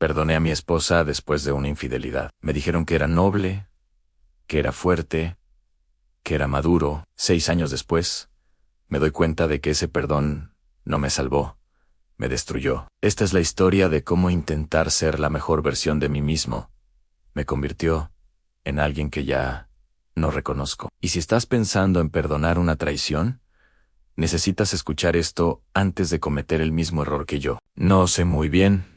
Perdoné a mi esposa después de una infidelidad. Me dijeron que era noble, que era fuerte, que era maduro. 6 años después, me doy cuenta de que ese perdón no me salvó, me destruyó. Esta es la historia de cómo intentar ser la mejor versión de mí mismo me convirtió en alguien que ya no reconozco. Y si estás pensando en perdonar una traición, necesitas escuchar esto antes de cometer el mismo error que yo. No sé muy bien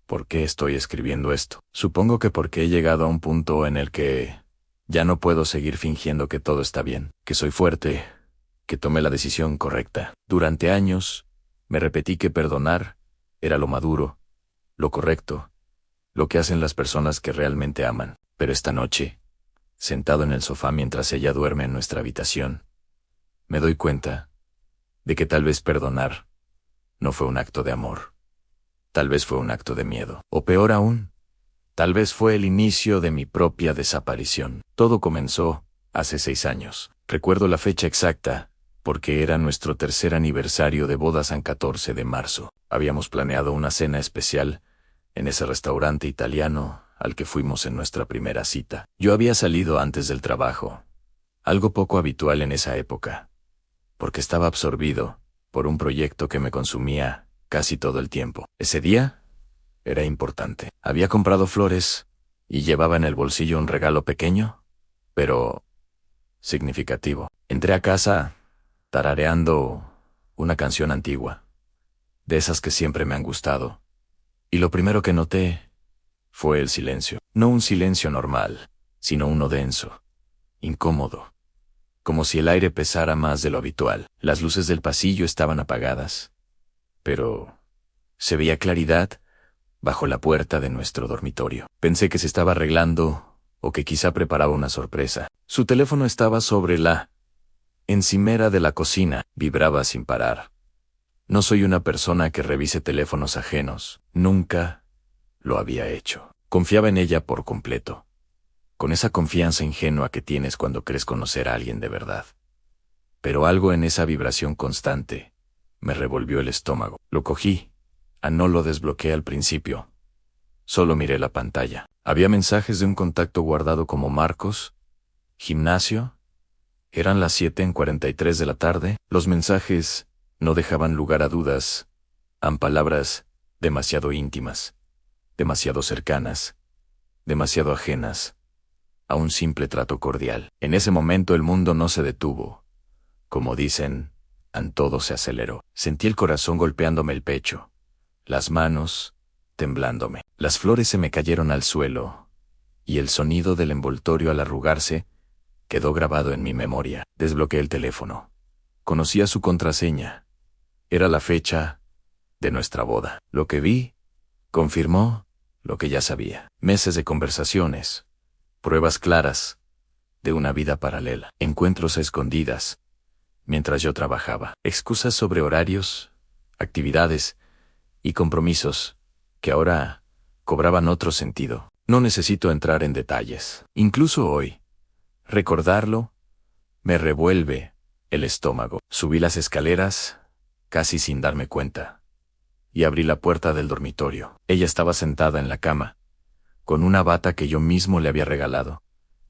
por qué estoy escribiendo esto. Supongo que porque he llegado a un punto en el que ya no puedo seguir fingiendo que todo está bien, que soy fuerte, que tomé la decisión correcta. Durante años, me repetí que perdonar era lo maduro, lo correcto, lo que hacen las personas que realmente aman. Pero esta noche, sentado en el sofá mientras ella duerme en nuestra habitación, me doy cuenta de que tal vez perdonar no fue un acto de amor. Tal vez fue un acto de miedo. O peor aún, tal vez fue el inicio de mi propia desaparición. Todo comenzó hace 6 años. Recuerdo la fecha exacta, porque era nuestro 3er aniversario de bodas en 14 de marzo. Habíamos planeado una cena especial en ese restaurante italiano al que fuimos en nuestra primera cita. Yo había salido antes del trabajo, algo poco habitual en esa época, porque estaba absorbido por un proyecto que me consumía casi todo el tiempo. Ese día era importante. Había comprado flores y llevaba en el bolsillo un regalo pequeño, pero significativo. Entré a casa tarareando una canción antigua, de esas que siempre me han gustado, y lo primero que noté fue el silencio. No un silencio normal, sino uno denso, incómodo, como si el aire pesara más de lo habitual. Las luces del pasillo estaban apagadas, pero se veía claridad bajo la puerta de nuestro dormitorio. Pensé que se estaba arreglando o que quizá preparaba una sorpresa. Su teléfono estaba sobre la encimera de la cocina, vibraba sin parar. No soy una persona que revise teléfonos ajenos. Nunca lo había hecho. Confiaba en ella por completo, con esa confianza ingenua que tienes cuando crees conocer a alguien de verdad. Pero algo en esa vibración constante me revolvió el estómago. Lo cogí. No lo desbloqueé al principio. Solo miré la pantalla. Había mensajes de un contacto guardado como Marcos, gimnasio. Eran las 7:43 de la tarde. Los mensajes no dejaban lugar a dudas. Eran palabras demasiado íntimas, demasiado cercanas, demasiado ajenas a un simple trato cordial. En ese momento el mundo no se detuvo. Como dicen, todo se aceleró. Sentí el corazón golpeándome el pecho, las manos temblándome. Las flores se me cayeron al suelo, y el sonido del envoltorio al arrugarse quedó grabado en mi memoria. Desbloqueé el teléfono. Conocía su contraseña. Era la fecha de nuestra boda. Lo que vi confirmó lo que ya sabía. Meses de conversaciones, pruebas claras de una vida paralela, encuentros a escondidas mientras yo trabajaba, excusas sobre horarios, actividades y compromisos que ahora cobraban otro sentido. No necesito entrar en detalles. Incluso hoy, recordarlo me revuelve el estómago. Subí las escaleras casi sin darme cuenta y abrí la puerta del dormitorio. Ella estaba sentada en la cama, con una bata que yo mismo le había regalado,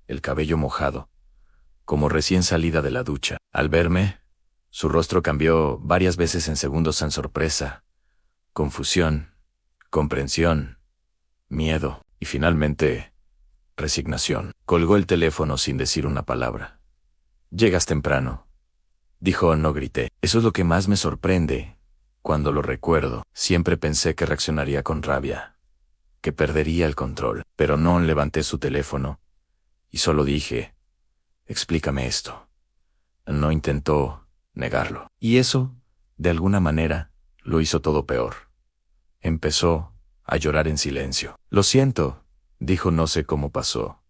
el cabello mojado, como recién salida de la ducha. Al verme, su rostro cambió varias veces en segundos en sorpresa, confusión, comprensión, miedo y finalmente resignación. Colgó el teléfono sin decir una palabra. «Llegas temprano», dijo. No grité. Eso es lo que más me sorprende. Cuando lo recuerdo, siempre pensé que reaccionaría con rabia, que perdería el control, pero no. Levanté su teléfono y solo dije, «Explícame esto». No intentó negarlo. Y eso, de alguna manera, lo hizo todo peor. Empezó a llorar en silencio. «Lo siento», dijo. «No sé cómo pasó.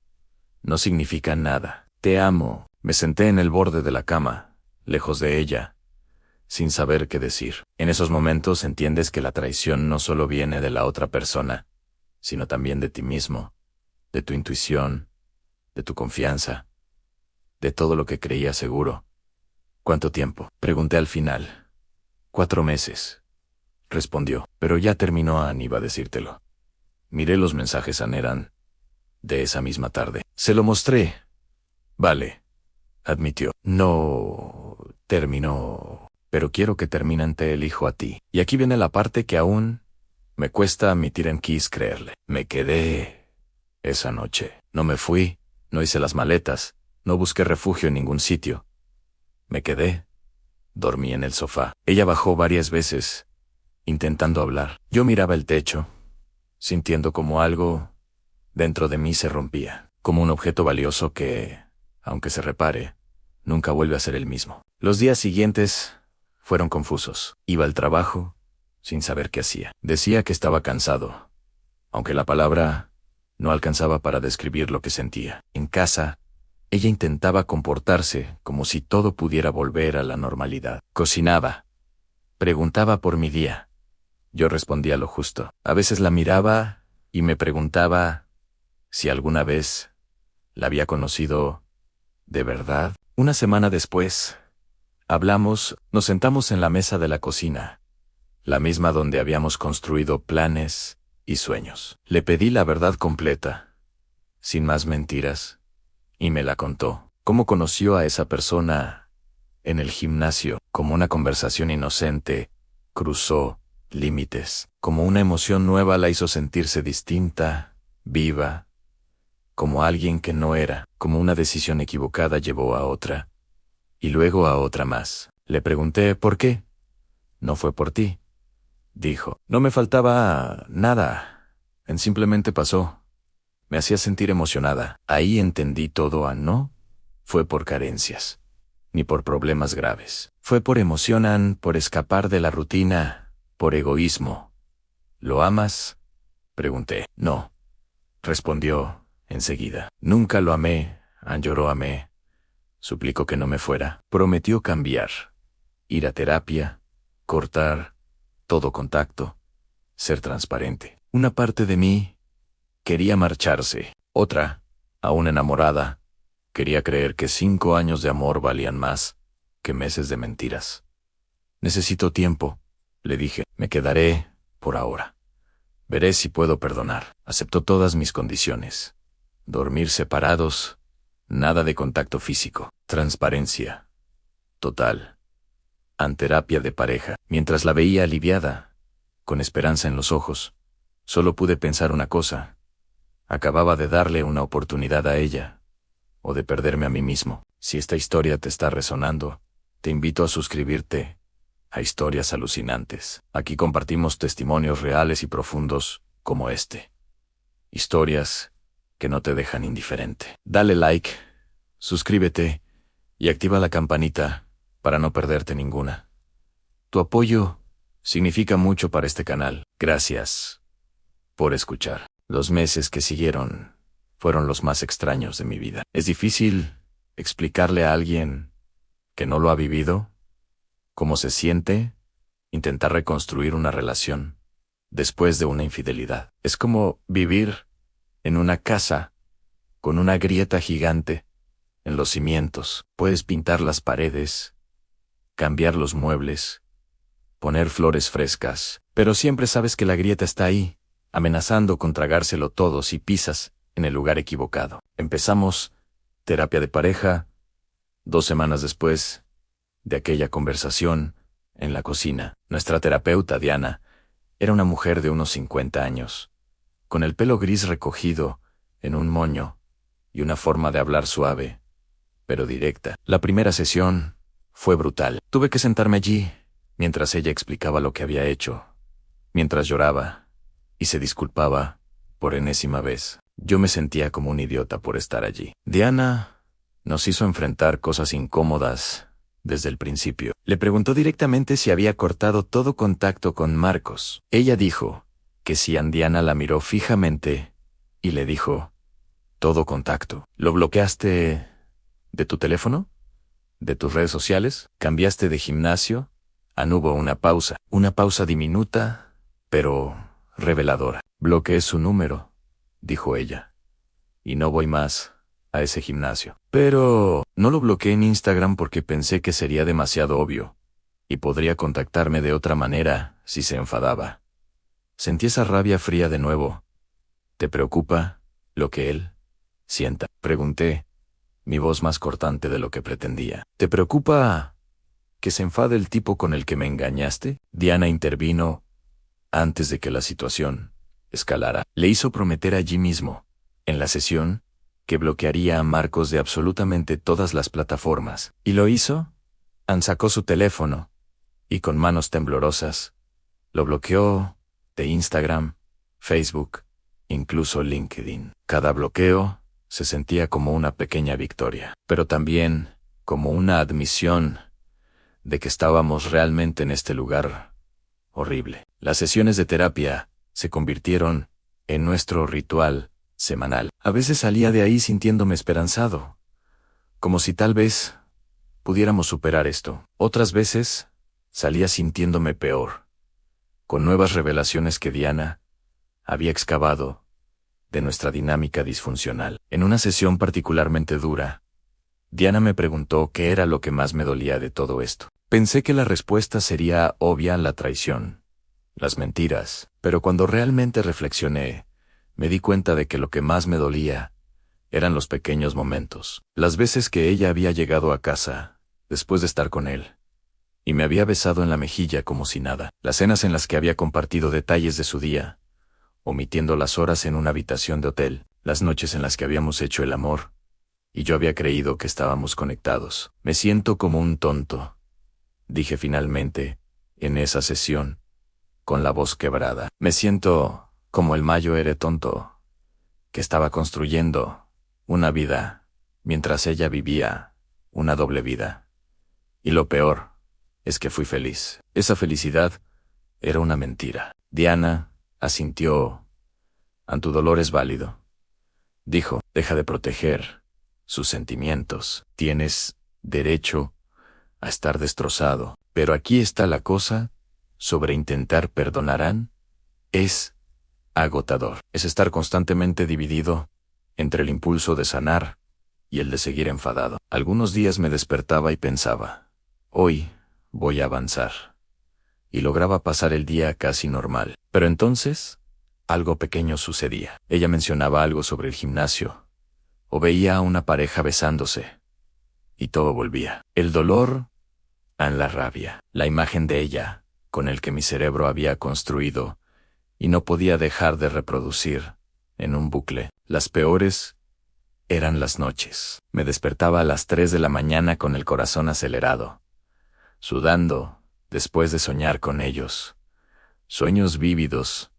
No significa nada. Te amo». Me senté en el borde de la cama, lejos de ella, sin saber qué decir. En esos momentos entiendes que la traición no solo viene de la otra persona, sino también de ti mismo, de tu intuición, de tu confianza, de todo lo que creías seguro. «¿Cuánto tiempo?», pregunté al final. «4 meses», respondió. «Pero ya terminó, Anne, iba a decírtelo». Miré los mensajes Aneran de esa misma tarde. Se lo mostré. Vale, admitió. No terminó, pero quiero que terminen, te elijo a ti. Y aquí viene la parte que aún me cuesta admitir en Kiss creerle. Me quedé esa noche. No me fui, no hice las maletas, no busqué refugio en ningún sitio. Me quedé. Dormí en el sofá. Ella bajó varias veces, intentando hablar. Yo miraba el techo, sintiendo como algo dentro de mí se rompía, como un objeto valioso que, aunque se repare, nunca vuelve a ser el mismo. Los días siguientes fueron confusos. Iba al trabajo sin saber qué hacía. Decía que estaba cansado, aunque la palabra no alcanzaba para describir lo que sentía. En casa, ella intentaba comportarse como si todo pudiera volver a la normalidad. Cocinaba. Preguntaba por mi día. Yo respondía lo justo. A veces la miraba y me preguntaba si alguna vez la había conocido de verdad. Una semana después, hablamos, nos sentamos en la mesa de la cocina, la misma donde habíamos construido planes y sueños. Le pedí la verdad completa, sin más mentiras, y me la contó. Cómo conoció a esa persona en el gimnasio, como una conversación inocente, cruzó límites, como una emoción nueva la hizo sentirse distinta, viva, como alguien que no era, como una decisión equivocada llevó a otra, y luego a otra más. Le pregunté ¿por qué? No fue por ti, dijo. No me faltaba nada, simplemente pasó. Me hacía sentir emocionada. Ahí entendí todo. No fue por carencias, ni por problemas graves. Fue por emoción, por escapar de la rutina, por egoísmo. ¿Lo amas? Pregunté. No, respondió enseguida. Nunca lo amé, lloró. Amé. Suplicó que no me fuera. Prometió cambiar, ir a terapia, cortar todo contacto, ser transparente. Una parte de mí quería marcharse. Otra, aún enamorada, quería creer que 5 años de amor valían más que meses de mentiras. Necesito tiempo, le dije. Me quedaré por ahora. Veré si puedo perdonar. Aceptó todas mis condiciones. Dormir separados, nada de contacto físico, transparencia total. Terapia de pareja. Mientras la veía aliviada, con esperanza en los ojos, solo pude pensar una cosa. Acababa de darle una oportunidad a ella, o de perderme a mí mismo. Si esta historia te está resonando, te invito a suscribirte a Historias Alucinantes. Aquí compartimos testimonios reales y profundos como este. Historias que no te dejan indiferente. Dale like, suscríbete y activa la campanita para no perderte ninguna. Tu apoyo significa mucho para este canal. Gracias por escuchar. Los meses que siguieron fueron los más extraños de mi vida. Es difícil explicarle a alguien que no lo ha vivido cómo se siente intentar reconstruir una relación después de una infidelidad. Es como vivir en una casa con una grieta gigante en los cimientos. Puedes pintar las paredes, cambiar los muebles, poner flores frescas, pero siempre sabes que la grieta está ahí, amenazando con tragárselo todo si pisas en el lugar equivocado. Empezamos terapia de pareja 2 semanas después de aquella conversación en la cocina. Nuestra terapeuta, Diana, era una mujer de unos 50 años, con el pelo gris recogido en un moño y una forma de hablar suave, pero directa. La primera sesión fue brutal. Tuve que sentarme allí mientras ella explicaba lo que había hecho, mientras lloraba y se disculpaba por enésima vez. Yo me sentía como un idiota por estar allí. Diana nos hizo enfrentar cosas incómodas desde el principio. Le preguntó directamente si había cortado todo contacto con Marcos. Ella dijo que sí. Diana la miró fijamente y le dijo: todo contacto. ¿Lo bloqueaste de tu teléfono? ¿De tus redes sociales? ¿Cambiaste de gimnasio? Hubo una pausa diminuta, pero reveladora. Bloqueé su número, dijo ella, y no voy más a ese gimnasio. Pero no lo bloqueé en Instagram porque pensé que sería demasiado obvio, y podría contactarme de otra manera si se enfadaba. Sentí esa rabia fría de nuevo, ¿Te preocupa lo que él sienta? Pregunté, mi voz más cortante de lo que pretendía. ¿Te preocupa que se enfade el tipo con el que me engañaste? Diana intervino antes de que la situación escalara. Le hizo prometer allí mismo, en la sesión, que bloquearía a Marcos de absolutamente todas las plataformas. ¿Y lo hizo? Ann sacó su teléfono y con manos temblorosas lo bloqueó de Instagram, Facebook, incluso LinkedIn. Cada bloqueo se sentía como una pequeña victoria, pero también como una admisión de que estábamos realmente en este lugar horrible. Las sesiones de terapia se convirtieron en nuestro ritual semanal. A veces salía de ahí sintiéndome esperanzado, como si tal vez pudiéramos superar esto. Otras veces salía sintiéndome peor, con nuevas revelaciones que Diana había excavado de nuestra dinámica disfuncional. En una sesión particularmente dura, Diana me preguntó qué era lo que más me dolía de todo esto. Pensé que la respuesta sería obvia: la traición, las mentiras, pero cuando realmente reflexioné, me di cuenta de que lo que más me dolía eran los pequeños momentos. Las veces que ella había llegado a casa, después de estar con él, y me había besado en la mejilla como si nada. Las cenas en las que había compartido detalles de su día, omitiendo las horas en una habitación de hotel, las noches en las que habíamos hecho el amor, y yo había creído que estábamos conectados. Me siento como un tonto, dije finalmente, en esa sesión, con la voz quebrada. Me siento como el Mayo era tonto, que estaba construyendo una vida, mientras ella vivía una doble vida. Y lo peor es que fui feliz. Esa felicidad era una mentira. Diana asintió. Tu dolor es válido, dijo. Deja de proteger sus sentimientos. Tienes derecho a estar destrozado. Pero aquí está la cosa: sobre intentar perdonar a Ann es agotador. Es estar constantemente dividido entre el impulso de sanar y el de seguir enfadado. Algunos días me despertaba y pensaba, hoy voy a avanzar. Y lograba pasar el día casi normal. Pero entonces, algo pequeño sucedía. Ella mencionaba algo sobre el gimnasio, o veía a una pareja besándose, y todo volvía. El dolor, la rabia, la imagen de ella, con el que mi cerebro había construido, y no podía dejar de reproducir, en un bucle. Las peores eran las noches. Me despertaba a las 3 de la mañana con el corazón acelerado, sudando, después de soñar con ellos. Sueños vívidos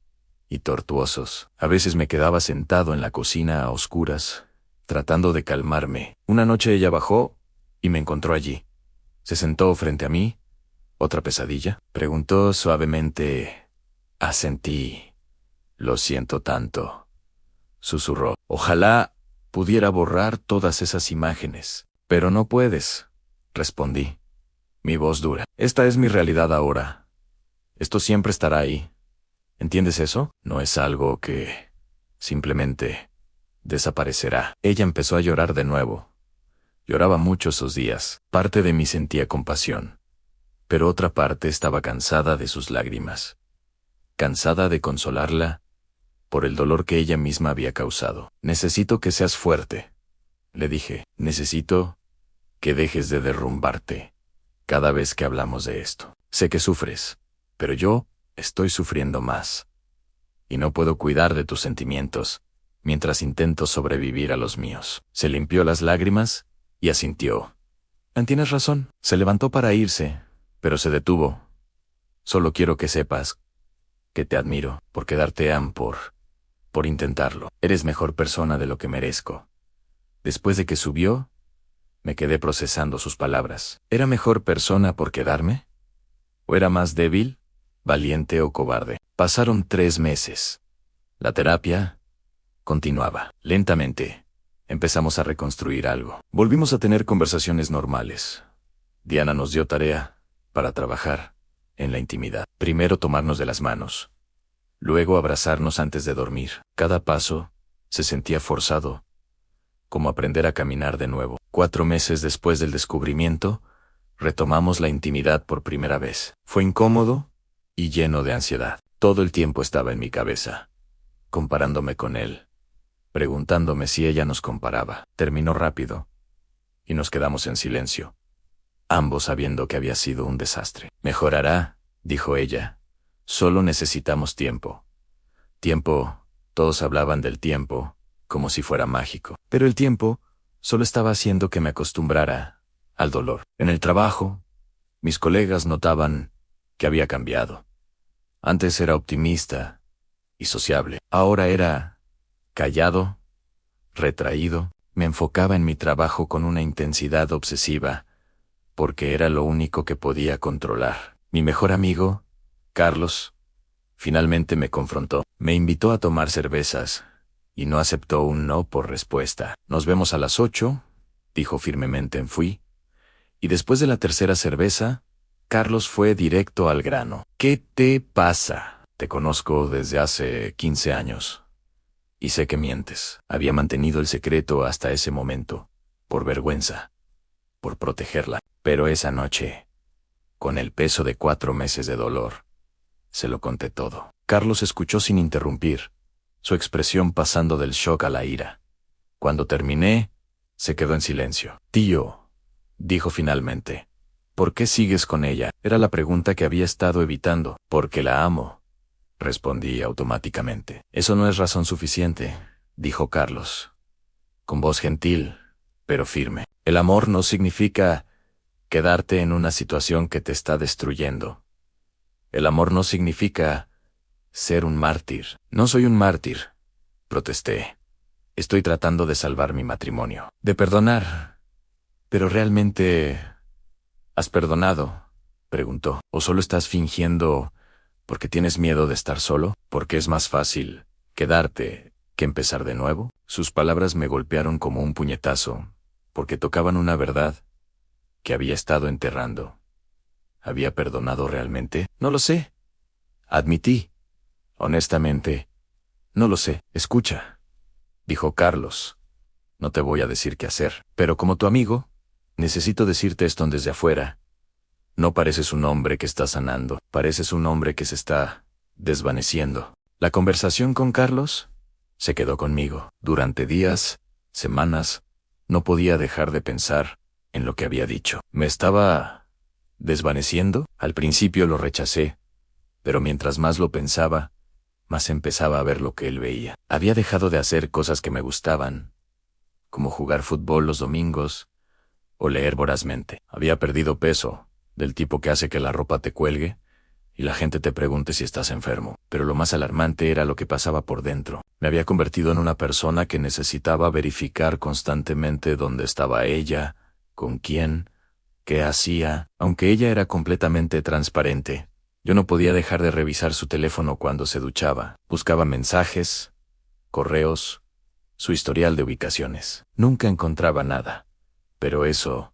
y tortuosos. A veces me quedaba sentado en la cocina a oscuras, tratando de calmarme. Una noche ella bajó y me encontró allí. Se sentó frente a mí. ¿Otra pesadilla?, preguntó suavemente. Asentí. Lo siento tanto, susurró. Ojalá pudiera borrar todas esas imágenes. Pero no puedes, respondí, mi voz dura. Esta es mi realidad ahora. Esto siempre estará ahí. ¿Entiendes eso? No es algo que simplemente desaparecerá. Ella empezó a llorar de nuevo. Lloraba mucho esos días. Parte de mí sentía compasión, pero otra parte estaba cansada de sus lágrimas. Cansada de consolarla por el dolor que ella misma había causado. Necesito que seas fuerte, le dije. Necesito que dejes de derrumbarte cada vez que hablamos de esto. Sé que sufres, pero yo estoy sufriendo más. Y no puedo cuidar de tus sentimientos mientras intento sobrevivir a los míos. Se limpió las lágrimas y asintió. Tienes razón. Se levantó para irse, pero se detuvo. Solo quiero que sepas que te admiro por quedarte, Ann, por intentarlo. Eres mejor persona de lo que merezco. Después de que subió, me quedé procesando sus palabras. ¿Era mejor persona por quedarme? ¿O era más débil, valiente o cobarde? Pasaron 3 meses. La terapia continuaba. Lentamente, empezamos a reconstruir algo. Volvimos a tener conversaciones normales. Diana nos dio tarea para trabajar en la intimidad. Primero tomarnos de las manos. Luego abrazarnos antes de dormir. Cada paso se sentía forzado, como aprender a caminar de nuevo. 4 meses después del descubrimiento, retomamos la intimidad por primera vez. Fue incómodo y lleno de ansiedad. Todo el tiempo estaba en mi cabeza. comparándome con él, preguntándome si ella nos comparaba. Terminó rápido, y nos quedamos en silencio, ambos sabiendo que había sido un desastre. Mejorará, dijo ella. Solo necesitamos tiempo. Tiempo, todos hablaban del tiempo, como si fuera mágico. Pero el tiempo solo estaba haciendo que me acostumbrara al dolor. En el trabajo, mis colegas notaban que había cambiado. Antes era optimista y sociable. Ahora era callado, retraído. Me enfocaba en mi trabajo con una intensidad obsesiva, porque era lo único que podía controlar. Mi mejor amigo, Carlos, finalmente me confrontó. Me invitó a tomar cervezas, y no aceptó un no por respuesta. Nos vemos a las 8, dijo firmemente. Fui, y después de la tercera cerveza, Carlos fue directo al grano. ¿Qué te pasa? Te conozco desde hace 15 años. Y sé que mientes. Había mantenido el secreto hasta ese momento, por vergüenza, por protegerla. Pero esa noche, con el peso de 4 meses de dolor, se lo conté todo. Carlos escuchó sin interrumpir, su expresión pasando del shock a la ira. Cuando terminé, se quedó en silencio. Tío, dijo finalmente, ¿por qué sigues con ella? Era la pregunta que había estado evitando. Porque la amo, respondí automáticamente. Eso no es razón suficiente, dijo Carlos, con voz gentil, pero firme. El amor no significa quedarte en una situación que te está destruyendo. El amor no significa ser un mártir. No soy un mártir, protesté. Estoy tratando de salvar mi matrimonio, de perdonar. Pero realmente, ¿has perdonado?, preguntó. ¿O solo estás fingiendo porque tienes miedo de estar solo? Porque es más fácil quedarte que empezar de nuevo. Sus palabras me golpearon como un puñetazo, porque tocaban una verdad que había estado enterrando. ¿Había perdonado realmente? No lo sé, admití. Honestamente, no lo sé. Escucha, dijo Carlos. No te voy a decir qué hacer, pero como tu amigo, necesito decirte esto desde afuera. No pareces un hombre que está sanando, pareces un hombre que se está desvaneciendo. La conversación con Carlos se quedó conmigo. Durante días, semanas, no podía dejar de pensar en lo que había dicho. ¿Me estaba desvaneciendo? Al principio lo rechacé, pero mientras más lo pensaba, más empezaba a ver lo que él veía. Había dejado de hacer cosas que me gustaban, como jugar fútbol los domingos o leer vorazmente. Había perdido peso, del tipo que hace que la ropa te cuelgue y la gente te pregunte si estás enfermo. Pero lo más alarmante era lo que pasaba por dentro. Me había convertido en una persona que necesitaba verificar constantemente dónde estaba ella, con quién, qué hacía. Aunque ella era completamente transparente, yo no podía dejar de revisar su teléfono cuando se duchaba. Buscaba mensajes, correos, su historial de ubicaciones. Nunca encontraba nada, pero eso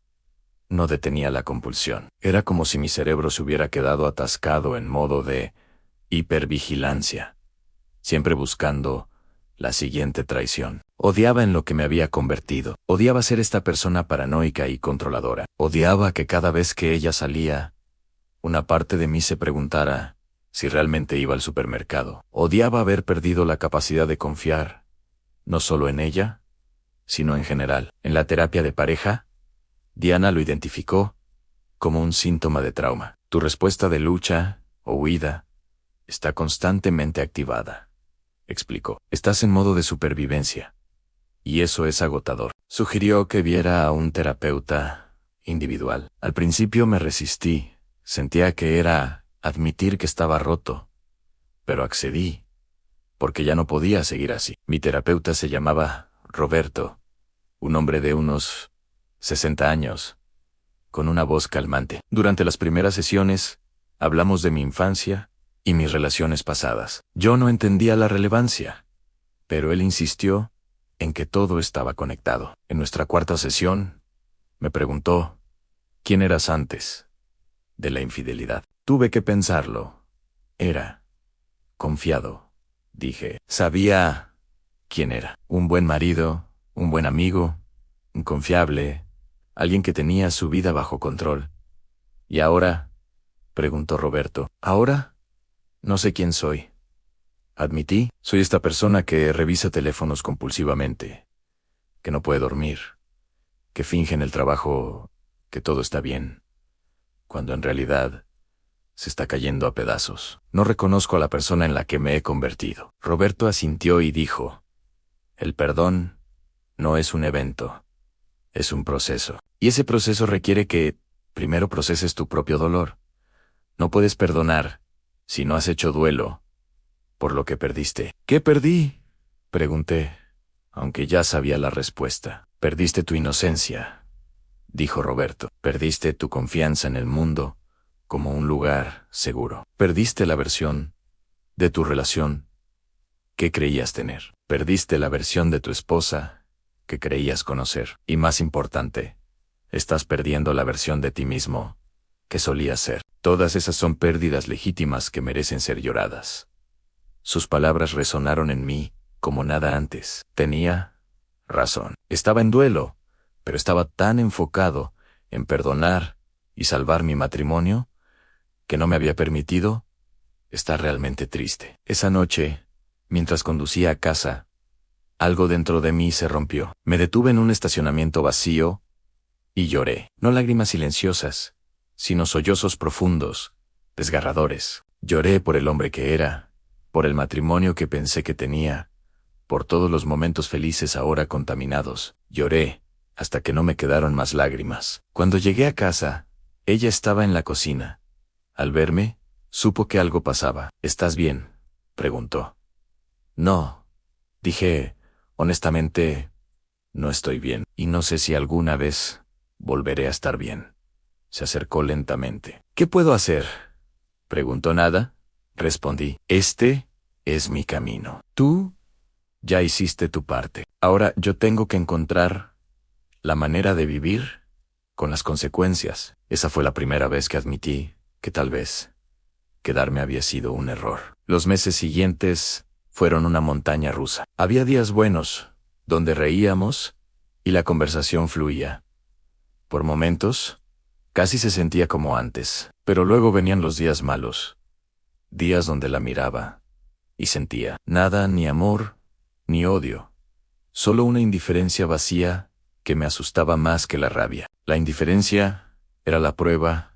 no detenía la compulsión. Era como si mi cerebro se hubiera quedado atascado en modo de hipervigilancia, siempre buscando la siguiente traición. Odiaba en lo que me había convertido. Odiaba ser esta persona paranoica y controladora. Odiaba que cada vez que ella salía, una parte de mí se preguntara si realmente iba al supermercado. Odiaba haber perdido la capacidad de confiar, no solo en ella, sino en general. En la terapia de pareja, Diana lo identificó como un síntoma de trauma. Tu respuesta de lucha o huida está constantemente activada, explicó. Estás en modo de supervivencia, y eso es agotador. Sugirió que viera a un terapeuta individual. Al principio me resistí. Sentía que era admitir que estaba roto, pero accedí, porque ya no podía seguir así. Mi terapeuta se llamaba Roberto, un hombre de unos 60 años, con una voz calmante. Durante las primeras sesiones, hablamos de mi infancia y mis relaciones pasadas. Yo no entendía la relevancia, pero él insistió en que todo estaba conectado. En nuestra cuarta sesión, me preguntó, ¿quién eras antes de la infidelidad? Tuve que pensarlo. Era confiado, dije. Sabía quién era. Un buen marido, un buen amigo, un confiable, alguien que tenía su vida bajo control. ¿Y ahora?, preguntó Roberto. ¿Ahora? No sé quién soy. Admití, soy esta persona que revisa teléfonos compulsivamente, que no puede dormir, que finge en el trabajo que todo está bien, cuando en realidad se está cayendo a pedazos. No reconozco a la persona en la que me he convertido. Roberto asintió y dijo, el perdón no es un evento, es un proceso. Y ese proceso requiere que primero proceses tu propio dolor. No puedes perdonar si no has hecho duelo por lo que perdiste. ¿Qué perdí?, pregunté, aunque ya sabía la respuesta. Perdiste tu inocencia, dijo Roberto. Perdiste tu confianza en el mundo como un lugar seguro. Perdiste la versión de tu relación que creías tener. Perdiste la versión de tu esposa que creías conocer. Y más importante, estás perdiendo la versión de ti mismo que solías ser. Todas esas son pérdidas legítimas que merecen ser lloradas. Sus palabras resonaron en mí como nada antes. Tenía razón. Estaba en duelo, pero estaba tan enfocado en perdonar y salvar mi matrimonio que no me había permitido estar realmente triste. Esa noche, mientras conducía a casa, algo dentro de mí se rompió. Me detuve en un estacionamiento vacío y lloré. No lágrimas silenciosas, sino sollozos profundos, desgarradores. Lloré por el hombre que era, por el matrimonio que pensé que tenía, por todos los momentos felices ahora contaminados. Lloré hasta que no me quedaron más lágrimas. Cuando llegué a casa, ella estaba en la cocina. Al verme, supo que algo pasaba. ¿Estás bien?, preguntó. No, dije, honestamente, no estoy bien, y no sé si alguna vez volveré a estar bien. Se acercó lentamente. ¿Qué puedo hacer?, preguntó. Nada, respondí. Este es mi camino. Tú ya hiciste tu parte. Ahora yo tengo que encontrar la manera de vivir con las consecuencias. Esa fue la primera vez que admití que tal vez quedarme había sido un error. Los meses siguientes fueron una montaña rusa. Había días buenos, donde reíamos y la conversación fluía. Por momentos, casi se sentía como antes, pero luego venían los días malos. Días donde la miraba y sentía nada, ni amor, ni odio. Solo una indiferencia vacía que me asustaba más que la rabia. La indiferencia era la prueba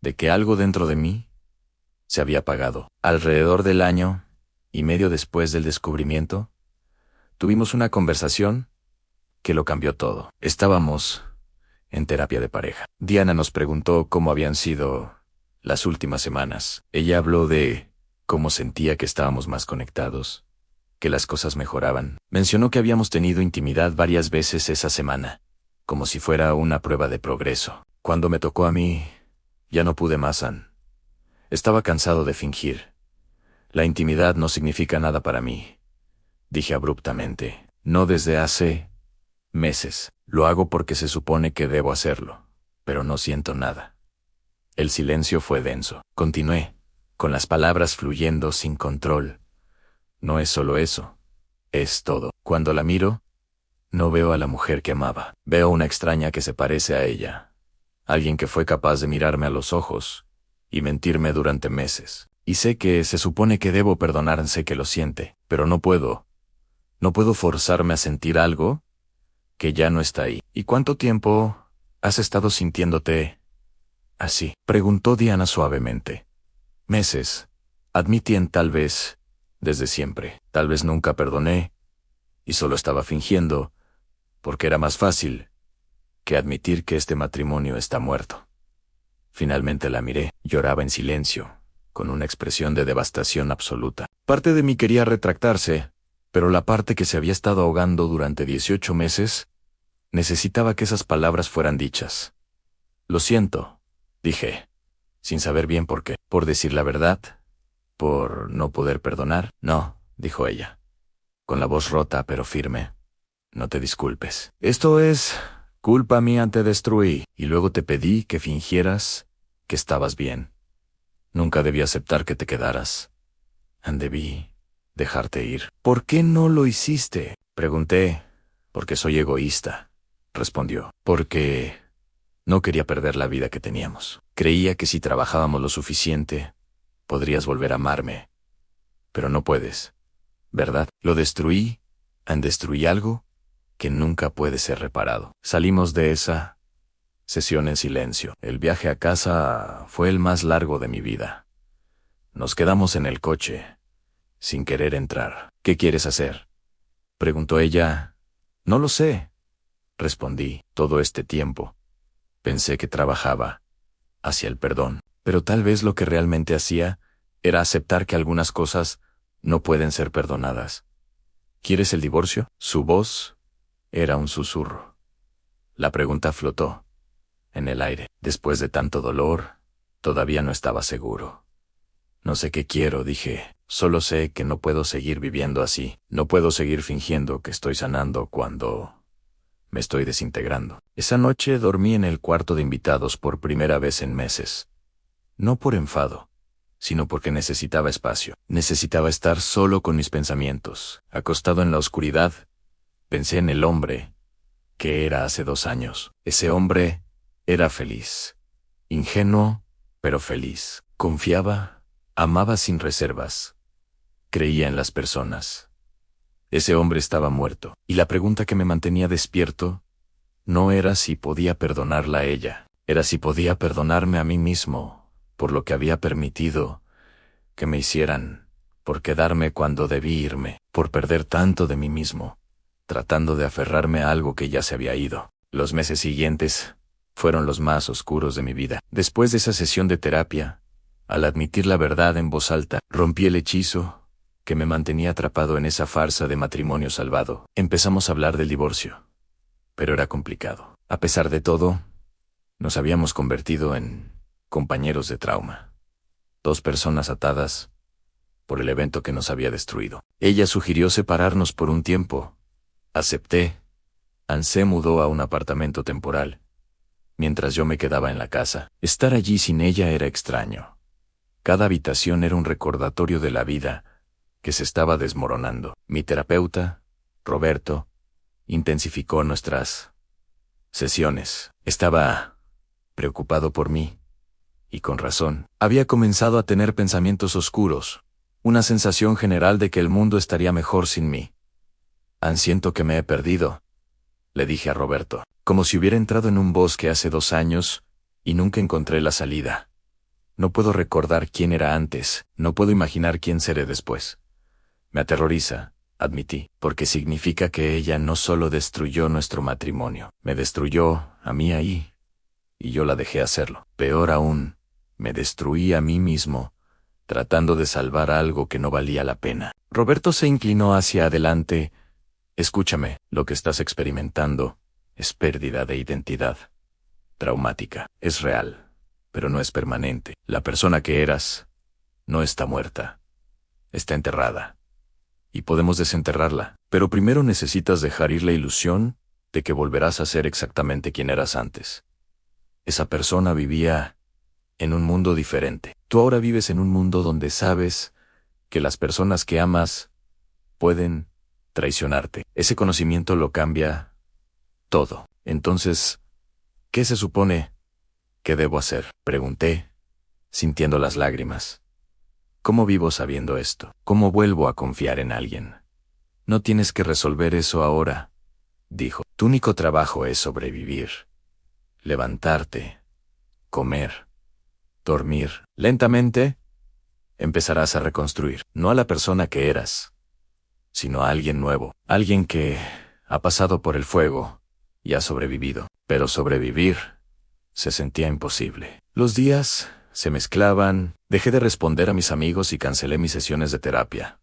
de que algo dentro de mí se había apagado. Alrededor del año y medio después del descubrimiento, tuvimos una conversación que lo cambió todo. Estábamos en terapia de pareja. Diana nos preguntó cómo habían sido las últimas semanas. Ella habló de cómo sentía que estábamos más conectados, que las cosas mejoraban. Mencionó que habíamos tenido intimidad varias veces esa semana, como si fuera una prueba de progreso. Cuando me tocó a mí, ya no pude más, Ann. Estaba cansado de fingir. La intimidad no significa nada para mí, dije abruptamente. No desde hace meses. Lo hago porque se supone que debo hacerlo, pero no siento nada. El silencio fue denso. Continué, con las palabras fluyendo sin control. No es solo eso, es todo. Cuando la miro, no veo a la mujer que amaba. Veo una extraña que se parece a ella. Alguien que fue capaz de mirarme a los ojos y mentirme durante meses. Y sé que se supone que debo perdonar, sé que lo siente, pero no puedo. No puedo forzarme a sentir algo que ya no está ahí. ¿Y cuánto tiempo has estado sintiéndote así?, preguntó Diana suavemente. Meses, admití, tal vez desde siempre. Tal vez nunca perdoné y solo estaba fingiendo, porque era más fácil que admitir que este matrimonio está muerto. Finalmente la miré. Lloraba en silencio, con una expresión de devastación absoluta. Parte de mí quería retractarse, pero la parte que se había estado ahogando durante 18 meses necesitaba que esas palabras fueran dichas. Lo siento, dije, sin saber bien por qué. ¿Por decir la verdad? ¿Por no poder perdonar? No, dijo ella, con la voz rota pero firme. No te disculpes. Esto es culpa mía. Te destruí y luego te pedí que fingieras que estabas bien. Nunca debí aceptar que te quedaras. Debí dejarte ir. ¿Por qué no lo hiciste?, pregunté. Porque soy egoísta, respondió. Porque no quería perder la vida que teníamos. Creía que si trabajábamos lo suficiente, podrías volver a amarme. Pero no puedes, ¿verdad? Lo destruí, destruí algo que nunca puede ser reparado. Salimos de esa sesión en silencio. El viaje a casa fue el más largo de mi vida. Nos quedamos en el coche, sin querer entrar. ¿Qué quieres hacer?, preguntó ella. No lo sé, respondí. Todo este tiempo pensé que trabajaba hacia el perdón, pero tal vez lo que realmente hacía era aceptar que algunas cosas no pueden ser perdonadas. ¿Quieres el divorcio? Su voz era un susurro. La pregunta flotó en el aire. Después de tanto dolor, todavía no estaba seguro. No sé qué quiero, dije. Solo sé que no puedo seguir viviendo así. No puedo seguir fingiendo que estoy sanando cuando me estoy desintegrando. Esa noche dormí en el cuarto de invitados por primera vez en meses. No por enfado, sino porque necesitaba espacio. Necesitaba estar solo con mis pensamientos. Acostado en la oscuridad, pensé en el hombre que era hace 2 años. Ese hombre era feliz. Ingenuo, pero feliz. Confiaba, amaba sin reservas. Creía en las personas. Ese hombre estaba muerto, y la pregunta que me mantenía despierto no era si podía perdonarla a ella, era si podía perdonarme a mí mismo por lo que había permitido que me hicieran, por quedarme cuando debí irme, por perder tanto de mí mismo, tratando de aferrarme a algo que ya se había ido. Los meses siguientes fueron los más oscuros de mi vida. Después de esa sesión de terapia, al admitir la verdad en voz alta, rompí el hechizo que me mantenía atrapado en esa farsa de matrimonio salvado. Empezamos a hablar del divorcio, pero era complicado. A pesar de todo, nos habíamos convertido en compañeros de trauma. 2 personas atadas por el evento que nos había destruido. Ella sugirió separarnos por un tiempo. Acepté. Anne se mudó a un apartamento temporal, mientras yo me quedaba en la casa. Estar allí sin ella era extraño. Cada habitación era un recordatorio de la vida que se estaba desmoronando. Mi terapeuta, Roberto, intensificó nuestras sesiones. Estaba preocupado por mí, y con razón. Había comenzado a tener pensamientos oscuros, una sensación general de que el mundo estaría mejor sin mí. Siento que me he perdido, le dije a Roberto, como si hubiera entrado en un bosque hace 2 años y nunca encontré la salida. No puedo recordar quién era antes, no puedo imaginar quién seré después. Me aterroriza, admití, porque significa que ella no solo destruyó nuestro matrimonio, me destruyó a mí ahí, y yo la dejé hacerlo. Peor aún, me destruí a mí mismo, tratando de salvar algo que no valía la pena. Roberto se inclinó hacia adelante. Escúchame, lo que estás experimentando es pérdida de identidad. Traumática. Es real, pero no es permanente. La persona que eras no está muerta. Está enterrada. Y podemos desenterrarla. Pero primero necesitas dejar ir la ilusión de que volverás a ser exactamente quien eras antes. Esa persona vivía en un mundo diferente. Tú ahora vives en un mundo donde sabes que las personas que amas pueden traicionarte. Ese conocimiento lo cambia todo. Entonces, ¿qué se supone que debo hacer?, pregunté, sintiendo las lágrimas. ¿Cómo vivo sabiendo esto? ¿Cómo vuelvo a confiar en alguien? No tienes que resolver eso ahora, dijo. Tu único trabajo es sobrevivir. Levantarte, comer, dormir. Lentamente, empezarás a reconstruir, no a la persona que eras, sino a alguien nuevo, alguien que ha pasado por el fuego y ha sobrevivido. Pero sobrevivir se sentía imposible. Los días se mezclaban, dejé de responder a mis amigos y cancelé mis sesiones de terapia.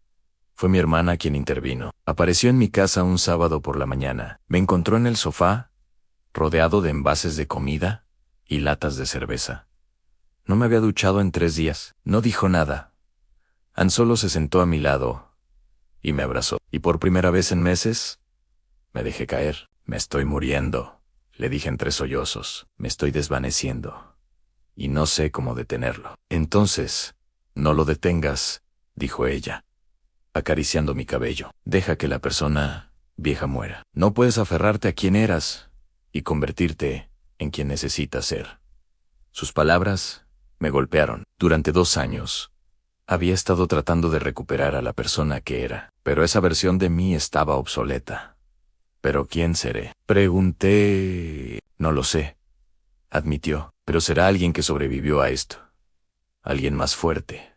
Fue mi hermana quien intervino. Apareció en mi casa un sábado por la mañana. Me encontró en el sofá, rodeado de envases de comida y latas de cerveza. No me había duchado en 3 días. No dijo nada. Anne solo se sentó a mi lado y me abrazó. Y por primera vez en meses, me dejé caer. Me estoy muriendo, le dije entre sollozos. Me estoy desvaneciendo. Y no sé cómo detenerlo. Entonces, no lo detengas, dijo ella, acariciando mi cabello. Deja que la persona vieja muera. No puedes aferrarte a quien eras y convertirte en quien necesitas ser. Sus palabras me golpearon. Durante 2 años, Había estado tratando de recuperar a la persona que era, pero esa versión de mí estaba obsoleta. ¿Pero quién seré? Pregunté. No lo sé, admitió, pero será alguien que sobrevivió a esto. Alguien más fuerte,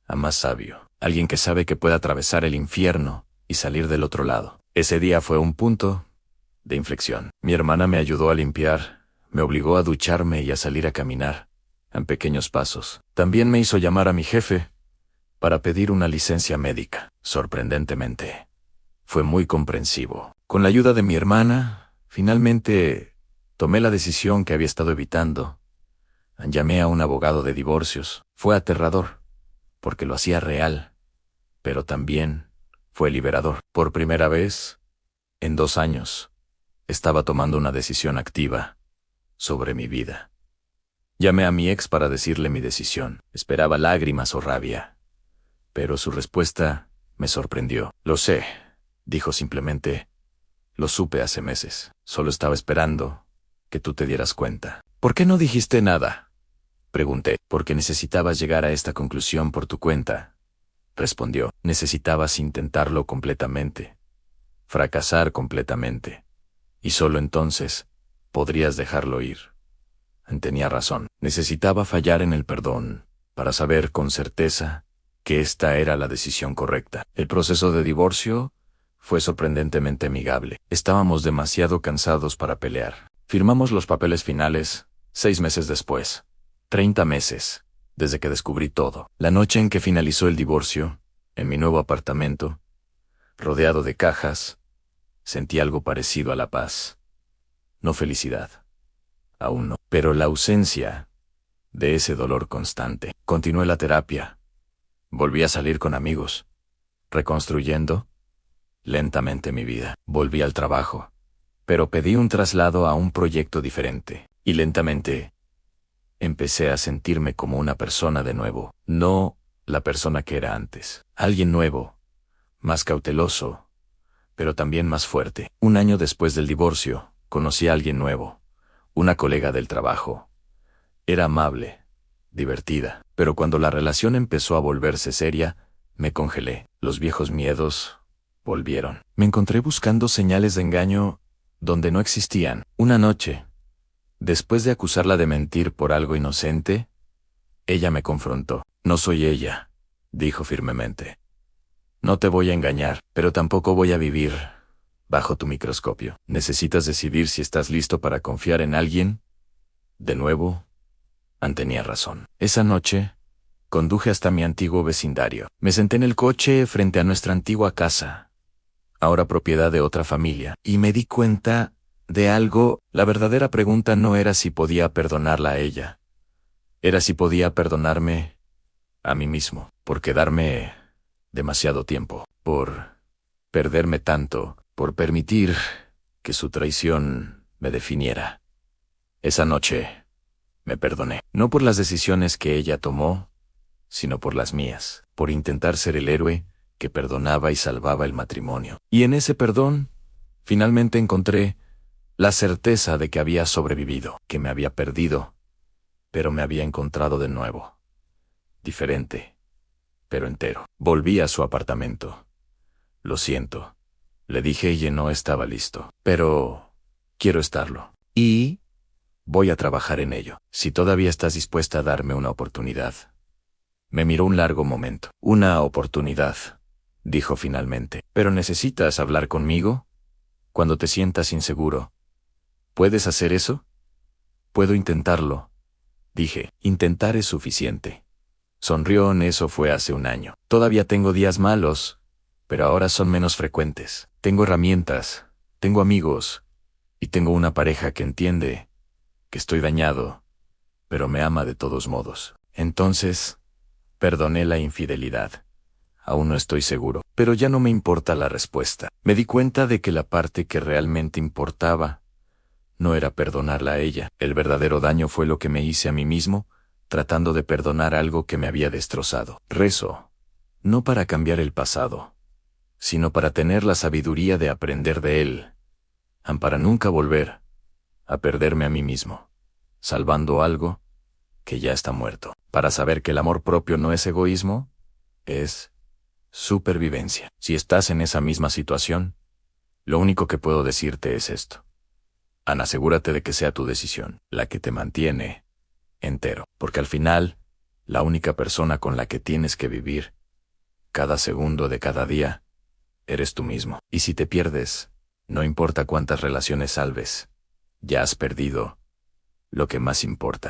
más sabio, alguien que sabe que puede atravesar el infierno y salir del otro lado. Ese día fue un punto de inflexión. Mi hermana me ayudó a limpiar, me obligó a ducharme y a salir a caminar, en pequeños pasos. También me hizo llamar a mi jefe para pedir una licencia médica. Sorprendentemente, fue muy comprensivo. Con la ayuda de mi hermana, finalmente tomé la decisión que había estado evitando. Llamé a un abogado de divorcios. Fue aterrador, porque lo hacía real, pero también fue liberador. Por primera vez, en 2 años, estaba tomando una decisión activa sobre mi vida. Llamé a mi ex para decirle mi decisión. Esperaba lágrimas o rabia, pero su respuesta me sorprendió. Lo sé, dijo simplemente. Lo supe hace meses. Solo estaba esperando que tú te dieras cuenta. ¿Por qué no dijiste nada? Pregunté. Porque necesitabas llegar a esta conclusión por tu cuenta, respondió. Necesitabas intentarlo completamente, fracasar completamente, y solo entonces podrías dejarlo ir. Tenía razón. Necesitaba fallar en el perdón para saber con certeza que esta era la decisión correcta. El proceso de divorcio fue sorprendentemente amigable. Estábamos demasiado cansados para pelear. Firmamos los papeles finales 6 meses después. 30 meses, desde que descubrí todo. La noche en que finalizó el divorcio, en mi nuevo apartamento, rodeado de cajas, sentí algo parecido a la paz. No felicidad. Aún no. Pero la ausencia de ese dolor constante. Continué la terapia. Volví a salir con amigos, reconstruyendo lentamente mi vida. Volví al trabajo, pero pedí un traslado a un proyecto diferente. Y lentamente empecé a sentirme como una persona de nuevo. No la persona que era antes. Alguien nuevo, más cauteloso, pero también más fuerte. 1 año después del divorcio, conocí a alguien nuevo, una colega del trabajo. Era amable, divertida, pero cuando la relación empezó a volverse seria, me congelé. Los viejos miedos volvieron. Me encontré buscando señales de engaño donde no existían. Una noche, después de acusarla de mentir por algo inocente, ella me confrontó. No soy ella, dijo firmemente. No te voy a engañar, pero tampoco voy a vivir bajo tu microscopio. Necesitas decidir si estás listo para confiar en alguien. De nuevo, tenía razón. Esa noche, conduje hasta mi antiguo vecindario. Me senté en el coche frente a nuestra antigua casa, ahora propiedad de otra familia, y me di cuenta de algo. La verdadera pregunta no era si podía perdonarla a ella. Era si podía perdonarme a mí mismo, por quedarme demasiado tiempo, por perderme tanto, por permitir que su traición me definiera. Esa noche me perdoné, no por las decisiones que ella tomó, sino por las mías, por intentar ser el héroe que perdonaba y salvaba el matrimonio. Y en ese perdón, finalmente encontré la certeza de que había sobrevivido, que me había perdido, pero me había encontrado de nuevo. Diferente, pero entero. Volví a su apartamento. Lo siento, le dije, y no estaba listo, pero quiero estarlo. Y voy a trabajar en ello. Si todavía estás dispuesta a darme una oportunidad. Me miró un largo momento. Una oportunidad, dijo finalmente. ¿Pero necesitas hablar conmigo? Cuando te sientas inseguro. ¿Puedes hacer eso? Puedo intentarlo, dije. Intentar es suficiente. Sonrió. Eso fue hace 1 año. Todavía tengo días malos, pero ahora son menos frecuentes. Tengo herramientas, tengo amigos, y tengo una pareja que entiende que estoy dañado, pero me ama de todos modos. Entonces, perdoné la infidelidad. Aún no estoy seguro, pero ya no me importa la respuesta. Me di cuenta de que la parte que realmente importaba no era perdonarla a ella. El verdadero daño fue lo que me hice a mí mismo, tratando de perdonar algo que me había destrozado. Rezo, no para cambiar el pasado, sino para tener la sabiduría de aprender de él, para nunca volver a perderme a mí mismo, salvando algo que ya está muerto. Para saber que el amor propio no es egoísmo, es supervivencia. Si estás en esa misma situación, lo único que puedo decirte es esto. Asegúrate de que sea tu decisión la que te mantiene entero, porque al final, la única persona con la que tienes que vivir cada segundo de cada día eres tú mismo. Y si te pierdes, no importa cuántas relaciones salves, ya has perdido lo que más importa.